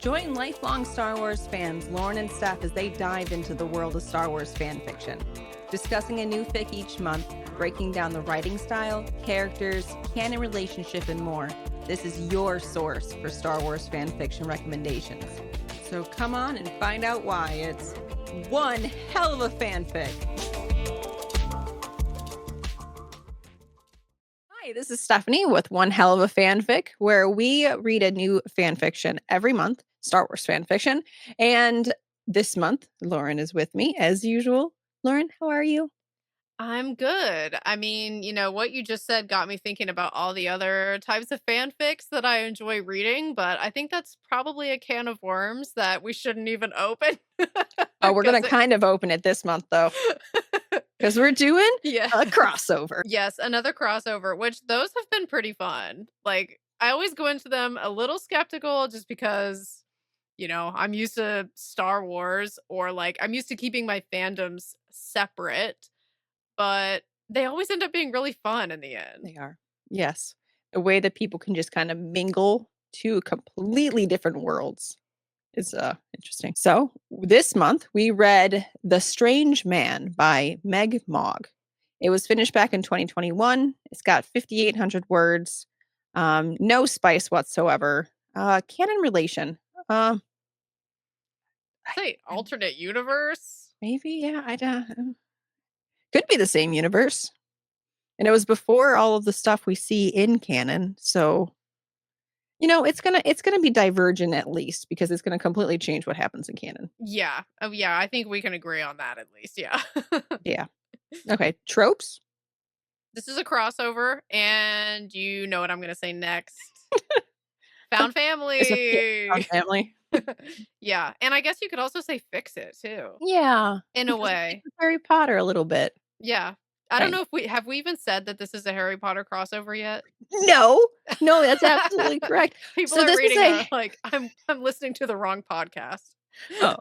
Join lifelong Star Wars fans Lauren and Steph as they dive into the world of Star Wars fan fiction, discussing a new fic each month, breaking down the writing style, characters, canon relationship, and more. This is your source for Star Wars fan fiction recommendations. So come on and find out why it's one hell of a fanfic. Hi, this is Stephanie with One Hell of a Fanfic, where we read a new fan fiction every month, Star Wars fan fiction. And this month, Lauren is with me as usual. Lauren, how are you? I'm good. I mean, what you just said got me thinking about all the other types of fanfics that I enjoy reading, but I think that's probably a can of worms that we shouldn't even open. Oh, we're going 'Cause to kind of open it this month, though, because we're doing yeah. a crossover. Yes, another crossover, which those have been pretty fun. Like, I always go into them a little skeptical just because, I'm used to Star Wars or like I'm used to keeping my fandoms separate, but they always end up being really fun in the end. They are. Yes. A way that people can just kind of mingle two completely different worlds is interesting. So this month we read The Strange Man by Megmog. It was finished back in 2021. It's got 5,800 words. No spice whatsoever. Canon relation. I- Say alternate universe? Maybe, yeah. I don't. Could be the same universe. And it was before all of the stuff we see in canon. So, it's gonna be divergent at least because it's gonna completely change what happens in canon. Yeah. Oh, yeah. I think we can agree on that at least. Yeah. Yeah. Okay. Tropes. This is a crossover, and you know what I'm going to say next. Found It's a family. family. Yeah. And I guess you could also say fix it too, Yeah. in a Because it's like way. Harry Potter a little bit. Yeah. I don't Kind know of. if we even said that this is a Harry Potter crossover yet. No. No, that's absolutely correct. People So are this is reading a are like, I'm listening to the wrong podcast. oh.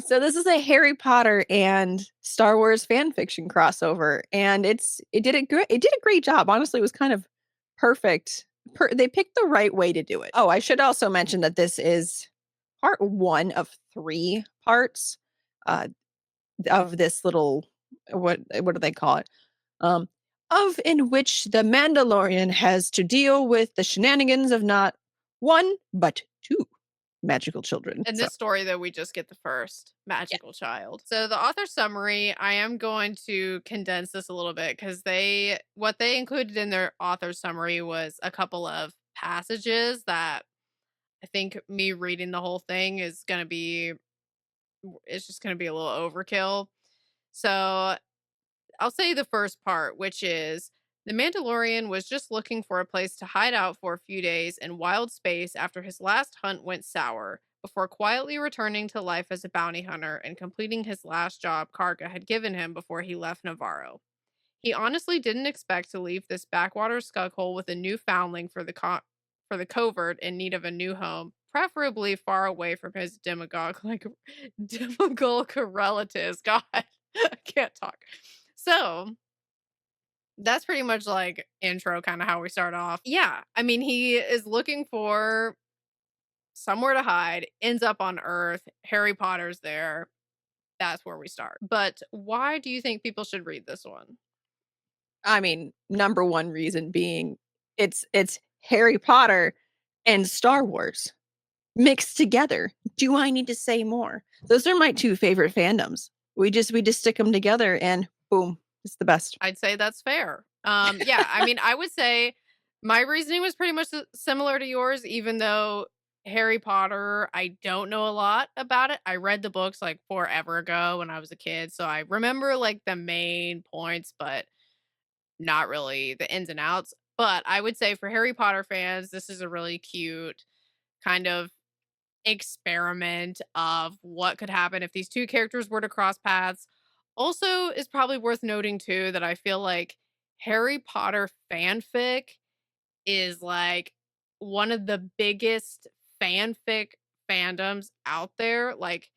So this is a Harry Potter and Star Wars fan fiction crossover, and it did a great job. Honestly, it was kind of perfect. They picked the right way to do it. Oh, I should also mention that this is part one of three parts uh, of this little what do they call it? Um, of in which the Mandalorian has to deal with the shenanigans of not one but two magical children. In So this story, though, we just get the first yeah. magical child. So the author summary, I am going to condense this a little bit because what they included in their author summary was a couple of passages that I think me reading the whole thing is going to be, it's just going to be a little overkill. So I'll say the first part, which is the Mandalorian was just looking for a place to hide out for a few days in wild space after his last hunt went sour, before quietly returning to life as a bounty hunter and completing his last job Karga had given him before he left Navarro. He honestly didn't expect to leave this backwater scuckhole with a new foundling for the covert in need of a new home, preferably far away from his demagogue relatives. God, I can't talk. So that's pretty much like intro, kind of how we start off. Yeah, I mean, he is looking for somewhere to hide, ends up on Earth. Harry Potter's there. That's where we start. But why do you think people should read this one? I mean, number one reason being it's Harry Potter and Star Wars mixed together. Do I need to say more? Those are my two favorite fandoms. We just stick them together and boom, it's the best. I'd say that's fair. Yeah, I mean, I would say my reasoning was pretty much similar to yours, even though Harry Potter, I don't know a lot about it. I read the books like forever ago when I was a kid, so I remember like the main points, but not really the ins and outs. But I would say for Harry Potter fans, this is a really cute kind of experiment of what could happen if these two characters were to cross paths. Also, is probably worth noting too that I feel like Harry Potter fanfic is like one of the biggest fanfic fandoms out there. Like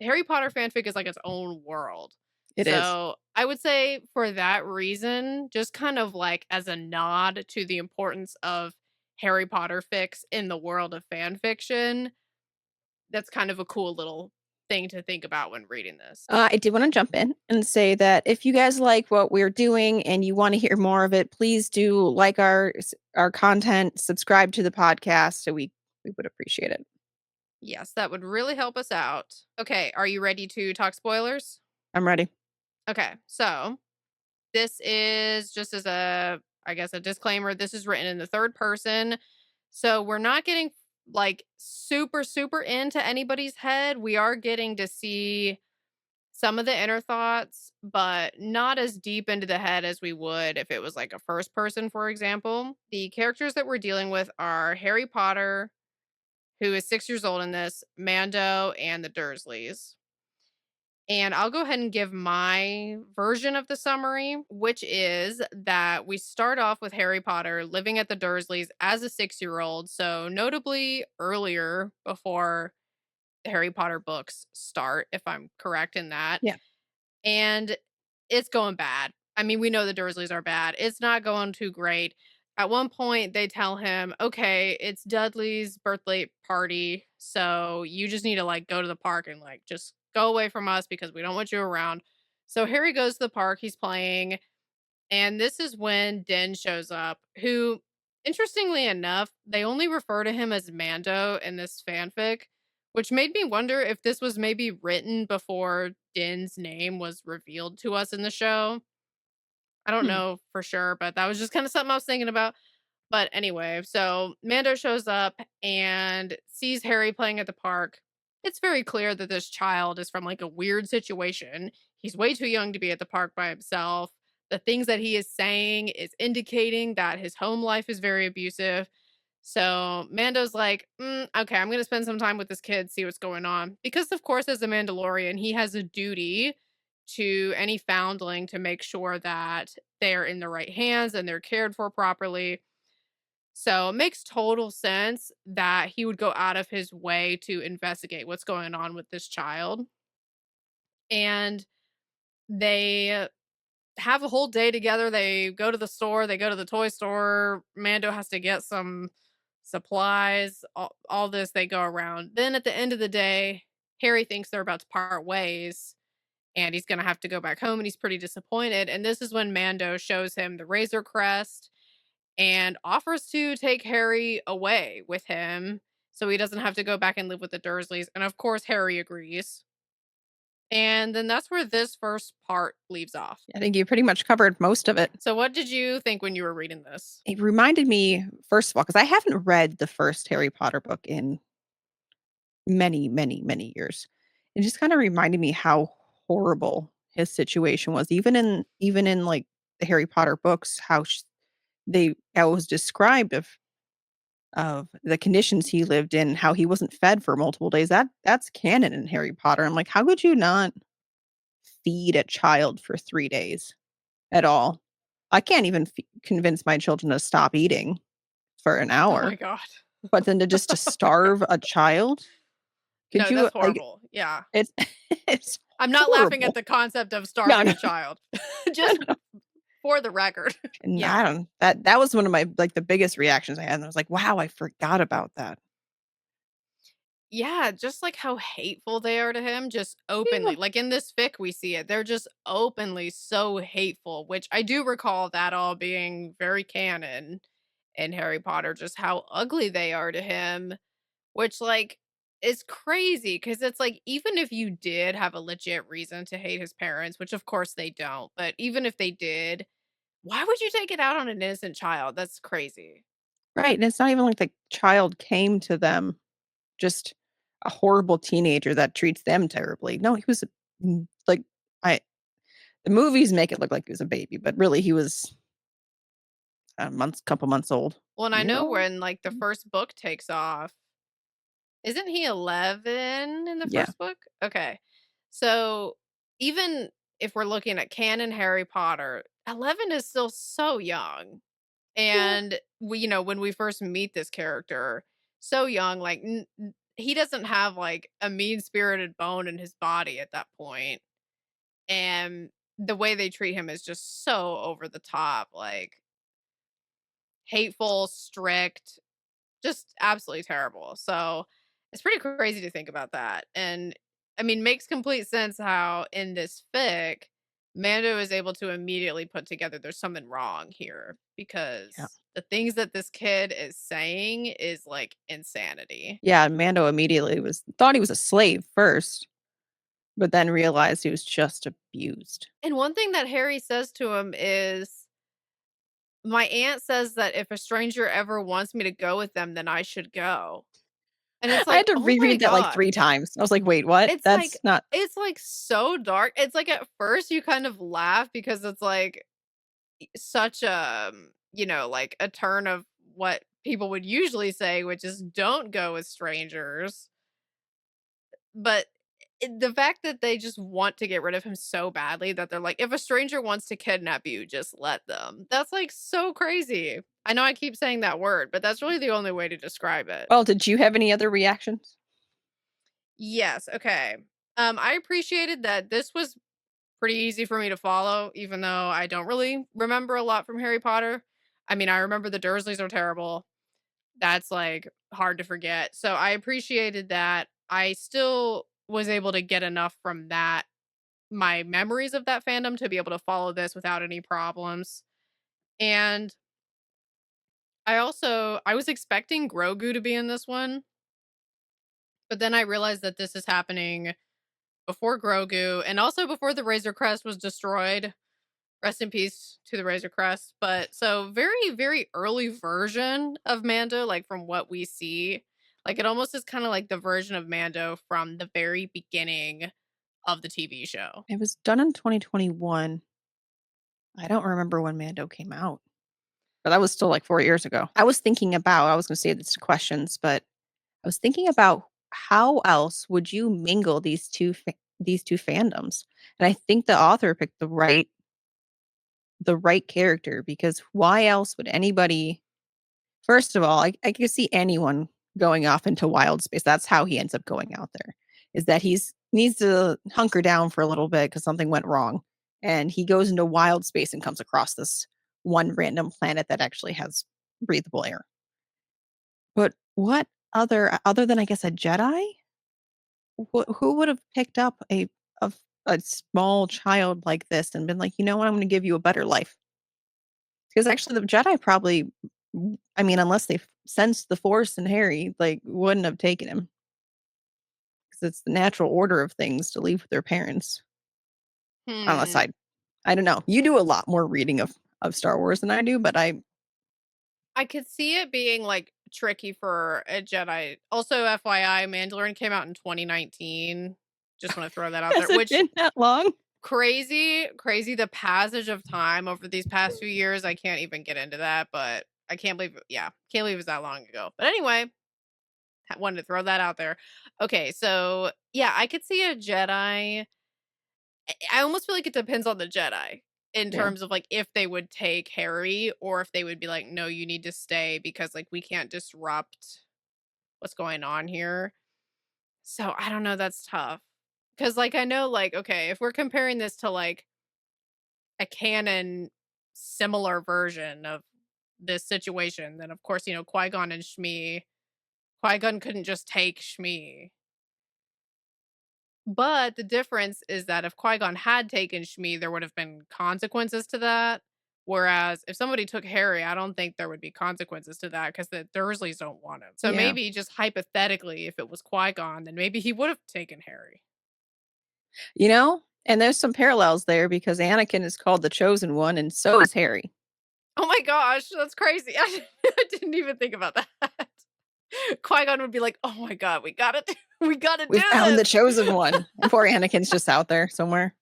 Harry Potter fanfic is like its own world. It is. So I would say for that reason, just kind of like as a nod to the importance of Harry Potter fics in the world of fan fiction. That's kind of a cool little thing to think about when reading this. I did wanna jump in and say that if you guys like what we're doing and you wanna hear more of it, please do like our content, subscribe to the podcast, so we would appreciate it. Yes, that would really help us out. Okay, are you ready to talk spoilers? I'm ready. Okay, so this is just as a, I guess, a disclaimer. This is written in the third person. So we're not getting like super, super into anybody's head. We are getting to see some of the inner thoughts, but not as deep into the head as we would if it was like a first person, for example. The characters that we're dealing with are Harry Potter, who is 6 years old in this, Mando, and the Dursleys. And I'll go ahead and give my version of the summary, which is that we start off with Harry Potter living at the Dursleys as a 6 year old. So, notably earlier before the Harry Potter books start, if I'm correct in that. Yeah. And it's going bad. I mean, we know the Dursleys are bad. It's not going too great. At one point, they tell him, okay, it's Dudley's birthday party. So you just need to like go to the park and like just go away from us because we don't want you around. So Harry goes to the park. He's playing. And this is when Din shows up, who, interestingly enough, they only refer to him as Mando in this fanfic, which made me wonder if this was maybe written before Din's name was revealed to us in the show. I don't Hmm. know for sure, but that was just kind of something I was thinking about. But anyway, so Mando shows up and sees Harry playing at the park. It's very clear that this child is from like a weird situation. He's way too young to be at the park by himself. The things that he is saying is indicating that his home life is very abusive. So Mando's like, okay, I'm going to spend some time with this kid, see what's going on. Because, of course, as a Mandalorian, he has a duty to any foundling to make sure that they're in the right hands and they're cared for properly. So it makes total sense that he would go out of his way to investigate what's going on with this child. And they have a whole day together. They go to the store, they go to the toy store. Mando has to get some supplies, all this, they go around. Then at the end of the day, Harry thinks they're about to part ways and he's going to have to go back home and he's pretty disappointed. And this is when Mando shows him the Razor Crest and offers to take Harry away with him so he doesn't have to go back and live with the Dursleys. And of course, Harry agrees. And then that's where this first part leaves off. I think you pretty much covered most of it. So, what did you think when you were reading this? It reminded me, first of all, because I haven't read the first Harry Potter book in many, many, many years. It just kinda reminded me how horrible his situation was, even in, like, the Harry Potter books, how it was described of the conditions he lived in, how he wasn't fed for multiple days. That's canon in Harry Potter. I'm like, how could you not feed a child for 3 days at all? I can't even convince my children to stop eating for an Oh my hour, God. but then to starve a child? Could No, you, that's like, horrible. Yeah. it's it's I'm not laughing at horrible. the concept of No, starving no, a child. no, Just no. for the record. And Yeah. I don't that was one of my, like, the biggest reactions I had, and I was like, "Wow, I forgot about that." Yeah, just like how hateful they are to him, just Yeah. openly. Like in this fic, we see it. They're just openly so hateful, which I do recall that all being very canon in Harry Potter, just how ugly they are to him, which, like, is crazy because it's like, even if you did have a legit reason to hate his parents, which of course they don't, but even if they did, why would you take it out on an innocent child? That's crazy. Right, and it's not even like the child came to them, just a horrible teenager that treats them terribly. No, he was, like, I the movies make it look like he was a baby, but really he was a couple months old. Well, and I Year know old? when like the first book takes off, isn't he 11 in the Yeah. first book? Okay. So even if we're looking at canon Harry Potter, 11 is still so young. Yeah. And we, when we first meet this character, so young, like he doesn't have like a mean spirited bone in his body at that point. And the way they treat him is just so over the top, like hateful, strict. just absolutely terrible. So it's pretty crazy to think about that. And I mean, makes complete sense how in this fic, Mando is able to immediately put together there's something wrong here Yeah. because the things that this kid is saying is like insanity. Yeah, Mando immediately was thought he was a slave first, but then realized he was just abused. And one thing that Harry says to him is, "My aunt says that if a stranger ever wants me to go with them, then I should go." And it's I like, had to "Oh my reread that like god." 3 times. I was like, "Wait, what? It's like That's not." it's like so dark. It's like at first you kind of laugh because it's like such a, like a turn of what people would usually say, which is don't go with strangers. But the fact that they just want to get rid of him so badly that they're like, if a stranger wants to kidnap you, just let them. That's like so crazy. I know I keep saying that word, but that's really the only way to describe it. Well, did you have any other reactions? Yes. Okay. I appreciated that this was pretty easy for me to follow, even though I don't really remember a lot from Harry Potter. I mean, I remember the Dursleys are terrible. That's like hard to forget. So I appreciated that. I still was able to get enough from that, my memories of that fandom, to be able to follow this without any problems. And I was expecting Grogu to be in this one, but then I realized that this is happening before Grogu and also before the Razor Crest was destroyed. Rest in peace to the Razor Crest. But so very, very early version of Mando, like from what we see. Like it almost is kind of like the version of Mando from the very beginning of the TV show. It was done in 2021. I don't remember when Mando came out, but that was still like 4 years ago. I was gonna say this to questions, but I was thinking about how else would you mingle these 2 fandoms? And I think the author picked the right character because why else would anybody. First of all, I could see anyone going off into wild space. That's how he ends up going out there, is that he's needs to hunker down for a little bit because something went wrong, and he goes into wild space and comes across this one random planet that actually has breathable air. But what other than, I guess, a Jedi? Who would have picked up a small child like this and been like, "You know what? I'm gonna give you a better life." Because actually the Jedi probably I mean, unless they sensed the Force in Harry, like, wouldn't have taken him because it's the natural order of things to leave with their parents. Unless Hmm. I don't know. You do a lot more reading of Star Wars than I do, but I I could see it being like tricky for a Jedi. Also, FYI, Mandalorian came out in 2019. Just want to throw that out has there, it which been that long? crazy the passage of time over these past few years. I can't even get into that, but I can't believe yeah, can't believe it was that long ago. But anyway, wanted to throw that out there. Okay, so yeah, I could see a Jedi. I almost feel like it depends on the Jedi in Yeah. terms of like if they would take Harry or if they would be like, no, you need to stay because like we can't disrupt what's going on here. So I don't know, that's tough. Cause like I know, like, okay, if we're comparing this to like a canon similar version of this situation, then of course, Qui-Gon and Shmi, Qui-Gon couldn't just take Shmi. But the difference is that if Qui-Gon had taken Shmi, there would have been consequences to that. Whereas if somebody took Harry, I don't think there would be consequences to that because the Dursleys don't want him. So Yeah. maybe just hypothetically, if it was Qui-Gon, then maybe he would have taken Harry. You know? And there's some parallels there because Anakin is called the Chosen One and so is Harry. Oh my gosh, that's crazy. I didn't even think about that. Qui-Gon would be like, "Oh my god, we gotta We do found the this." Chosen One. And poor Anakin's just out there somewhere.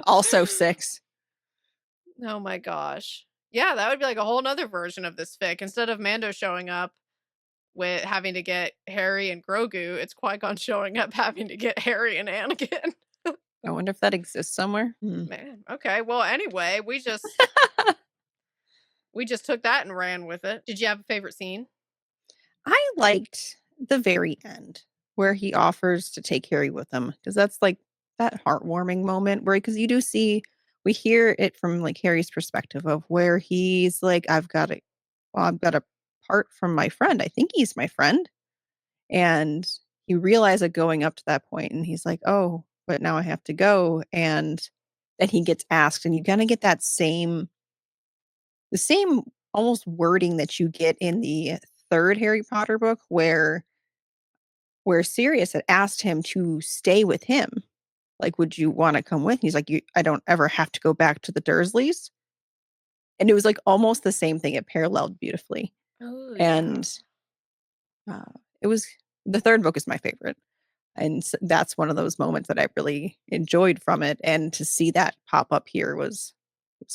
Also 6. Oh my gosh. Yeah, that would be like a whole nother version of this fic. Instead of Mando showing up with having to get Harry and Grogu, it's Qui-Gon showing up having to get Harry and Anakin. I wonder if that exists somewhere. Hmm. Man, okay. Well, anyway, we just took that and ran with it. Did you have a favorite scene? I liked the very end where he offers to take Harry with him because that's like that heartwarming moment where because you do see we hear it from like Harry's perspective of where he's like, I've got a apart from my friend. I think he's my friend." And you realize it going up to that point, and he's like, "Oh, but now I have to go." And then he gets asked, and you kinda get that same almost wording that you get in the 3rd Harry Potter book where Sirius had asked him to stay with him. Like, "Would you wanna come with?" He's like, I don't ever have to go back to the Dursleys." And it was, like, almost the same thing. It paralleled beautifully. Oh, yeah. And, uh, it was the 3rd book is my favorite. And that's one of those moments that I really enjoyed from it, and to see that pop up here was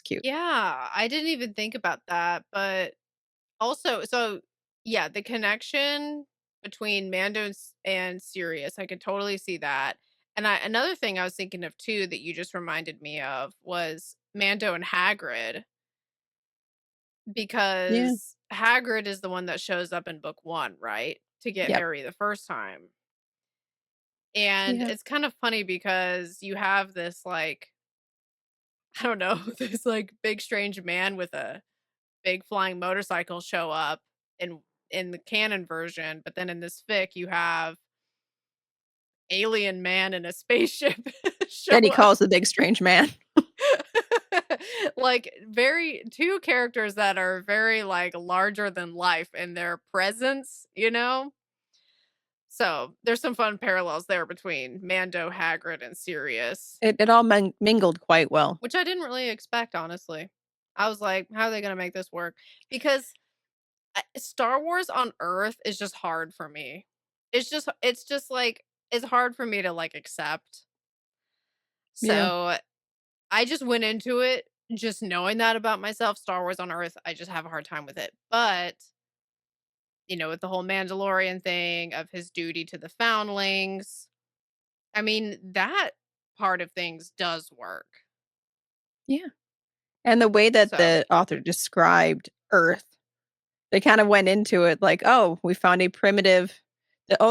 cute. Yeah, I didn't even think about that, but also yeah, the connection between Mando and Sirius, I could totally see that. And another thing I was thinking of too that you just reminded me of was Mando and Hagrid, Yeah. because Hagrid is the one that shows up in book 1, right? To get Yep. Harry the first time. And Yeah. it's kind of funny because you have this like I don't know, this like big strange man with a big flying motorcycle show up in the canon version, but then in this fic you have alien man in a spaceship show That he up. calls the big strange man. Like very two characters that are very like larger than life in their presence, you know? So there's some fun parallels there between Mando, Hagrid, and Sirius, It all mingled quite well. which I didn't really expect, honestly. I was like, how are they gonna make this work? Because Star Wars on Earth is just hard for me. It's just like it's hard for me to like accept. Yeah. So I just went into it just knowing that about myself. Star Wars on Earth, I just have a hard time with it. But with the whole Mandalorian thing of his duty to the foundlings, I mean that part of things does work. Yeah. And the way that So the author described Earth, they kinda went into it like, "Oh, we found a primitive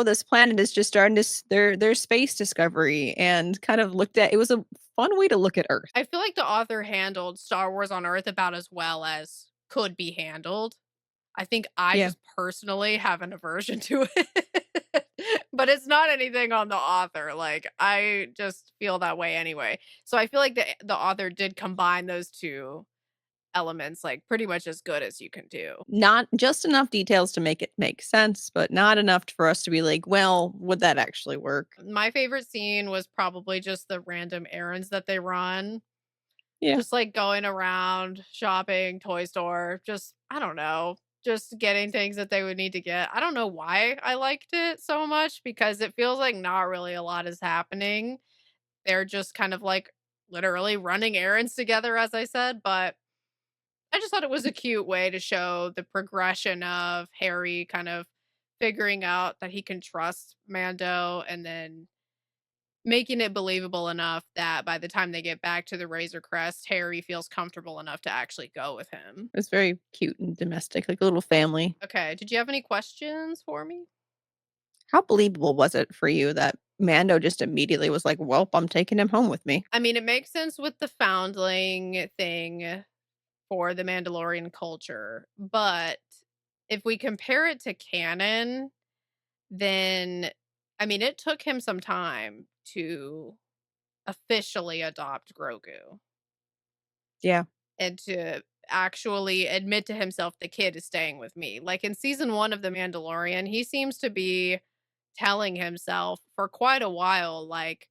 this planet is just starting to their space discovery," and kind of looked at it was a fun way to look at Earth. I feel like the author handled Star Wars on Earth about as well as could be handled. I think I Yeah. just personally have an aversion to it. But it's not anything on the author, like, I just feel that way anyway. So I feel like the author did combine those 2 elements, like, pretty much as good as you can do. Not just enough details to make it make sense, but not enough for us to be like, "Well, would that actually work?" My favorite scene was probably just the random errands that they run. Yeah. Just, like, going around, shopping, toy store, just I don't know, just getting things that they would need to get. I don't know why I liked it so much because it feels like not really a lot is happening. They're just kind of, like, literally running errands together, as I said, but I just thought it was a cute way to show the progression of Harry kind of figuring out that he can trust Mando and then making it believable enough that by the time they get back to the Razor Crest, Harry feels comfortable enough to actually go with him. It was very cute and domestic, like a little family. Okay, did you have any questions for me? How believable was it for you that Mando just immediately was like, "Welp, I'm taking him home with me." I mean, it makes sense with the foundling thing for the Mandalorian culture, but if we compare it to canon, then I mean, it took him some time to officially adopt Grogu Yeah. and to actually admit to himself the kid is staying with me. Like in season 1 of The Mandalorian, he seems to be telling himself for quite a while like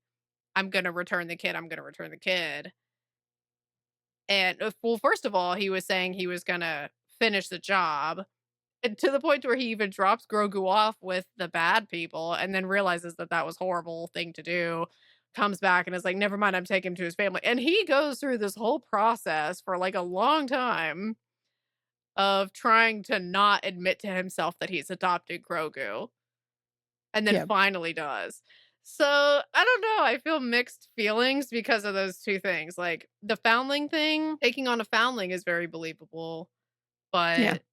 I'm going to return the kid, I'm going to return the kid. And well, first of all, he was saying he was going to finish the job. And to the point where he even drops Grogu off with the bad people and then realizes that that was horrible thing to do. Comes back and is like, never mind, I'm taking him to his family. And he goes through this whole process for like a long time of trying to not admit to himself that he's adopted Grogu and then Yeah. finally does. So I don't know. I feel mixed feelings because of those 2 things. Like the foundling thing, taking on a foundling is very believable, Yeah. but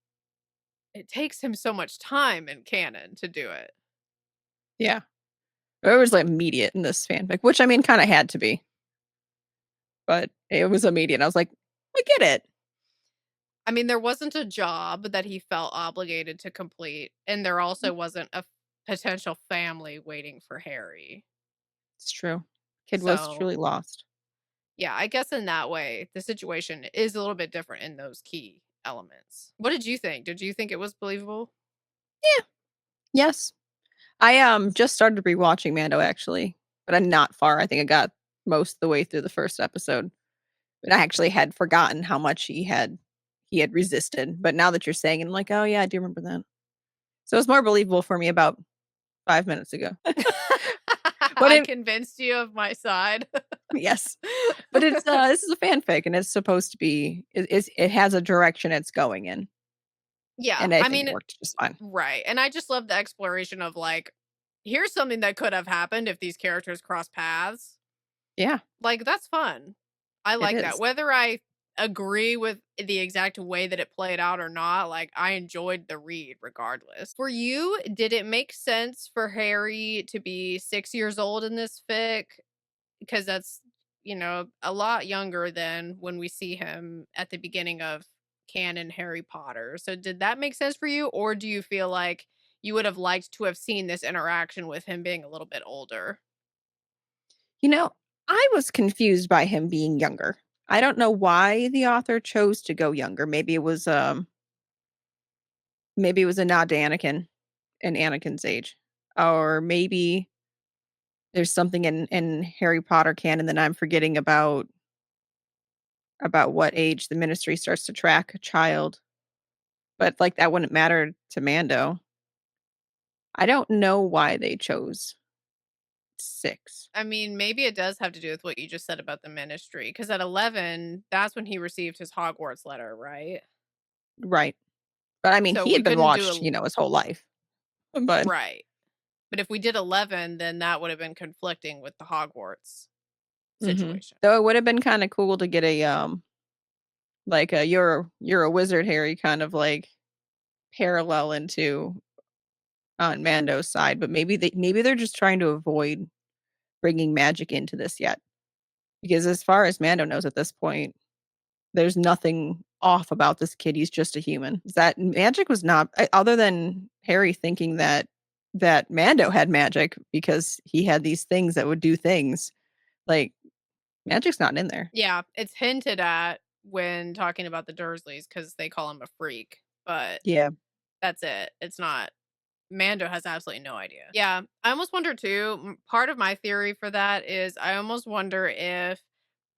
it takes him so much time in canon to do it. Yeah. It was, like, immediate in this fanfic, which, I mean, kinda had to be, but it was immediate. I was like, "I get it." I mean, there wasn't a job that he felt obligated to complete, and there also wasn't a potential family waiting for Harry. It's true. Kid was So, truly lost. yeah, I guess in that way, the situation is a little bit different in those key elements. What did you think? Did you think it was believable? Yeah. Yes. I, just started rewatching Mando actually, but I'm not far. I think I got most of the way through the first episode, but I actually had forgotten how much he had resisted, but now that you're saying it, I'm like, "Oh, yeah, I do remember that." So it's more believable for me about 5 minutes ago. But I it convinced you of my side. yes. But it's, this is a fanfic, and it's supposed to be it has a direction it's going in, Yeah, and I I think it mean, worked just fine. right, and I just love the exploration of, like, here's something that could have happened if these characters cross paths. Yeah, Like, that's fun. I it like that. is. Whether I agree with the exact way that it played out or not, like, I enjoyed the read regardless. For you, did it make sense for Harry to be 6 years old in this fic? Because that's, a lot younger than when we see him at the beginning of canon Harry Potter. So did that make sense for you, or do you feel like you would have liked to have seen this interaction with him being a little bit older? You know, I was confused by him being younger. I don't know why the author chose to go younger. Maybe it was a nod to Anakin and Anakin's age. Or maybe there's something in Harry Potter canon that I'm forgetting about what age the ministry starts to track a child, but, like, that wouldn't matter to Mando. I don't know why they chose 6. I mean, maybe it does have to do with what you just said about the ministry, because at 11, that's when he received his Hogwarts letter, right? Right. But, I mean, So he we had been couldn't do watched, a his whole life. But right. But if we did 11, then that would have been conflicting with the Hogwarts mhm. situation. Though it would have been kinda cool to get a, like a "You're a wizard, Harry," kind of, like, parallel into on Mando's side, but maybe they're just trying to avoid bringing magic into this yet, because as far as Mando knows at this point, there's nothing off about this kid, he's just a human. That magic was not other than Harry thinking that Mando had magic because he had these things that would do things, like, magic's not in there. Yeah, it's hinted at when talking about the Dursleys because they call him a freak, but Yeah. that's it. It's not Mando has absolutely no idea. Yeah, I almost wonder too. Part of my theory for that is I almost wonder if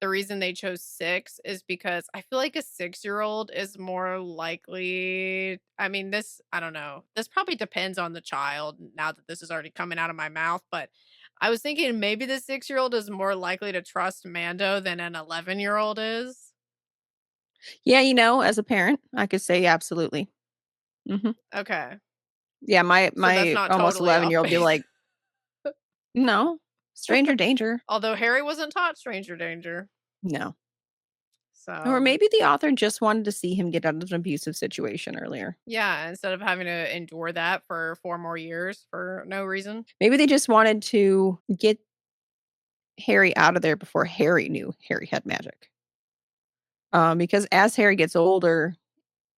the reason they chose 6 is because I feel like a 6-year-old is more likely. I mean, I don't know. This probably depends on the child now that this is already coming out of my mouth, but I was thinking maybe the 6-year-old is more likely to trust Mando than an 11-year-old is. Yeah, as a parent, I could say absolutely. Mhm. Okay. Yeah, my So that's my not almost totally off 11-year-old be base. like, "No, stranger danger." Although Harry wasn't taught stranger danger. No. Or So, maybe the author just wanted to see him get out of an abusive situation earlier. yeah, instead of having to endure that for 4 more years for no reason. Maybe they just wanted to get Harry out of there before Harry knew Harry had magic. Because as Harry gets older,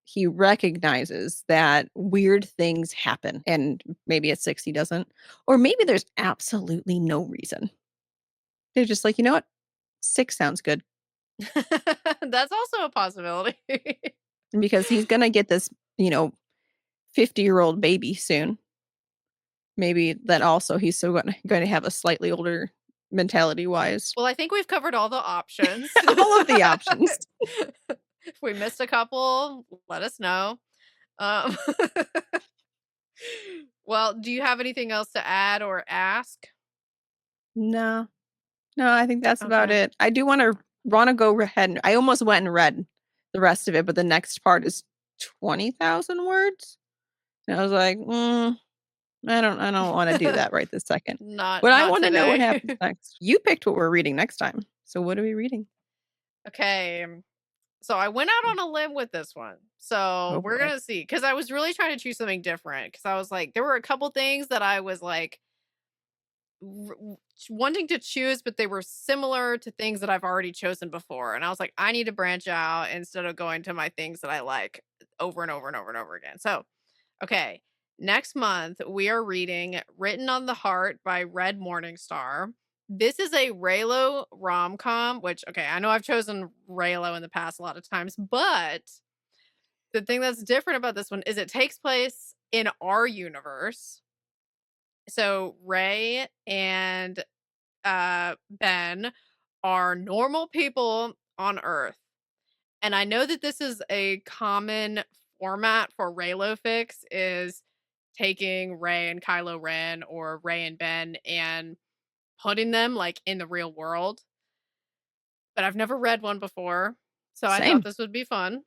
he recognizes that weird things happen, and maybe at 6 he doesn't. Or maybe there's absolutely no reason. They're just like, "You know what? 6 sounds good." That's also a possibility. Because he's gonna get this, 50-year-old baby soon. Maybe that also he's still gonna have a slightly older mentality-wise. Well, I think we've covered all the options. All of the options. If we missed a couple, let us know. Um, well, do you have anything else to add or ask? No. No, I think that's about Okay. it. I do wanna go ahead and I almost went and read the rest of it, but the next part is 20,000 words? And I was like, I don't wanna do that right this second. Not But I not wanna know what today. happens next. You picked what we're reading next time. So what are we reading? Okay. So I went out on a limb with this one. So Oh we're boy. gonna see. Because I was really trying to choose something different. Because I was like, there were a couple things that I was like, wanting to choose, but they were similar to things that I've already chosen before. And I was like, I need to branch out instead of going to my things that I like over and over and over and over again. So, okay, next month we are reading Written on the Heart by Red Morningstar. This is a Raylo rom com, which, okay, I know I've chosen Raylo in the past a lot of times, but the thing that's different about this one is it takes place in our universe. So Ray and Ben are normal people on Earth. And I know that this is a common format for Raylo fics is taking Ray and Kylo Ren or Ray and Ben and putting them like in the real world. But I've never read one before. So I thought Same. this would be fun.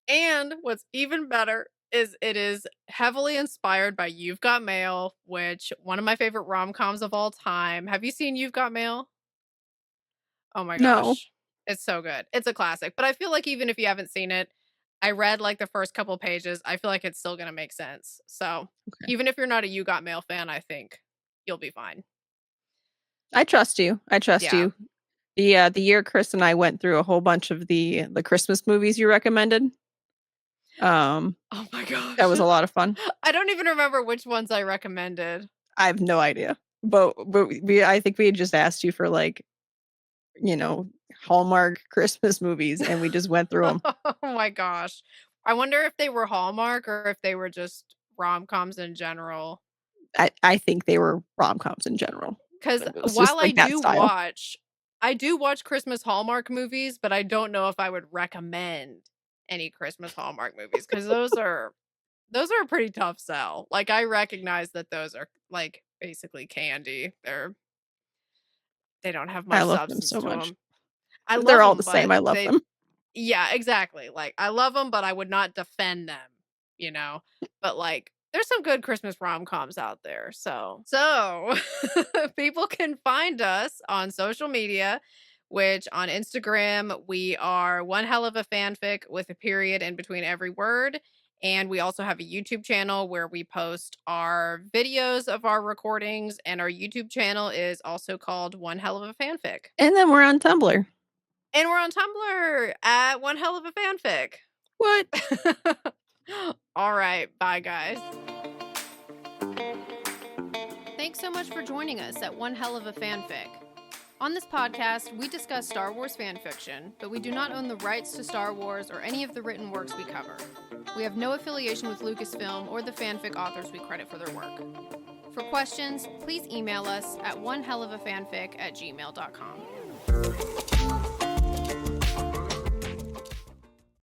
And what's even better is it is heavily inspired by You've Got Mail, which one of my favorite rom-coms of all time. Have you seen You've Got Mail? Oh my No. gosh. It's so good. It's a classic. But I feel like even if you haven't seen it, I read like the first couple pages. I feel like it's still going to make sense. So, Okay. even if you're not a You Got Mail fan, I think you'll be fine. I trust you. I trust Yeah. you. The year Chris and I went through a whole bunch of the Christmas movies you recommended. Um, Oh my that gosh. was a lot of fun. I don't even remember which ones I recommended. I have no idea. But I think we had just asked you for like, you know, Hallmark Christmas movies and we just went through them. Oh my gosh. I wonder if they were Hallmark or if they were just rom-coms in general. I think they were rom-coms in general. Because It was while just like that style. I do watch Christmas Hallmark movies, but I don't know if I would recommend any Christmas Hallmark movies because those are a pretty tough sell. Like I recognize that those are like basically candy. They don't have I much love them substance so to much. them. I They're love all the them, same. but I love them. yeah, exactly. Like I love them, but I would not defend them, you know. But like there's some good Christmas rom-coms out there. So people can find us on social media, which on Instagram we are one hell of a fanfic with a period in between every word. And we also have a YouTube channel where we post our videos of our recordings, and our YouTube channel is also called One Hell of a Fanfic. And then we're on Tumblr. And we're on Tumblr at One Hell of a Fanfic. What? All right. Bye, guys. Thanks so much for joining us at One Hell of a Fanfic. On this podcast, we discuss Star Wars fan fiction, but we do not own the rights to Star Wars or any of the written works we cover. We have no affiliation with Lucasfilm or the fanfic authors we credit for their work. For questions, please email us at onehellofafanfic@gmail.com.